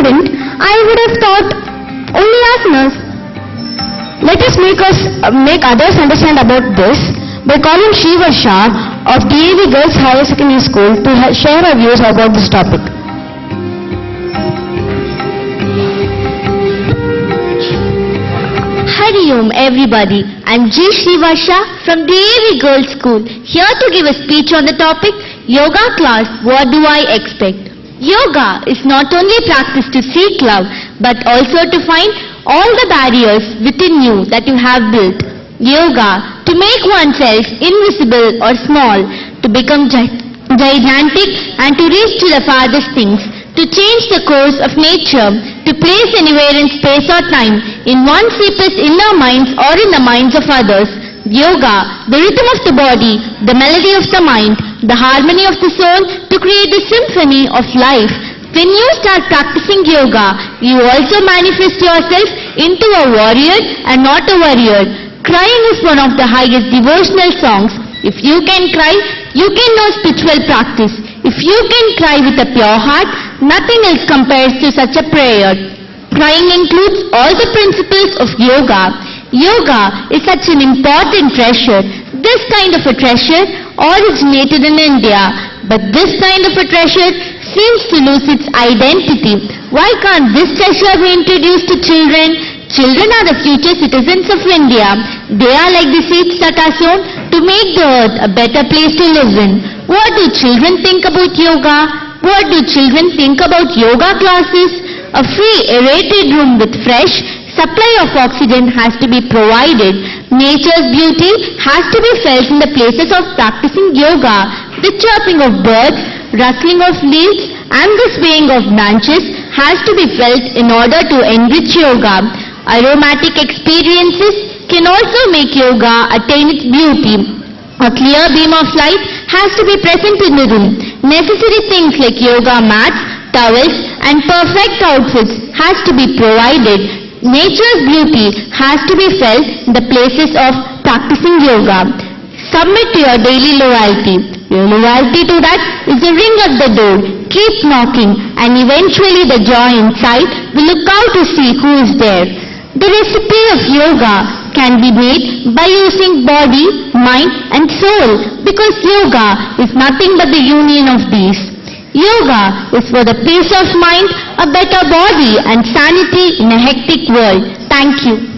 student, I would have thought only asanas. Let us make others understand about this by calling Shrivarsha of DAV Girls Higher Secondary School to share her views about this topic. Hari Om everybody, I'm G. Shrivarsha from DAV Girls School, here to give a speech on the topic Yoga class, what do I expect? Yoga is not only a practice to seek love, but also to find all the barriers within you that you have built. Yoga, to make oneself invisible or small, to become gigantic and to reach to the farthest things, to change the course of nature, to place anywhere in space or time, in one's deepest inner minds or in the minds of others. Yoga, the rhythm of the body, the melody of the mind, the harmony of the soul, to create the symphony of life. When you start practicing yoga, you also manifest yourself into a warrior and not a warrior. Crying is one of the highest devotional songs. If you can cry, you can know spiritual practice. If you can cry with a pure heart, nothing else compares to such a prayer. Crying includes all the principles of yoga. Yoga is such an important treasure. This kind of a treasure originated in India, but this kind of a treasure seems to lose its identity. Why can't this treasure be introduced to children? Children are the future citizens of India. They are like the seeds that are sown to make the earth a better place to live in. What do children think about yoga? What do children think about yoga classes? A free aerated room with fresh supply of oxygen has to be provided. Nature's beauty has to be felt in the places of practicing yoga. The chirping of birds, rustling of leaves and the swaying of branches has to be felt in order to enrich yoga. Aromatic experiences can also make yoga attain its beauty. A clear beam of light has to be present in the room. Necessary things like yoga mats, towels and perfect outfits has to be provided. Nature's beauty has to be felt in the places of practicing yoga. Submit to your daily loyalty. Your loyalty to that is the ring at the door. Keep knocking and eventually the joy inside will look out to see who is there. The recipe of yoga can be made by using body, mind and soul, because yoga is nothing but the union of these. Yoga is for the peace of mind, a better body and sanity in a hectic world. Thank you.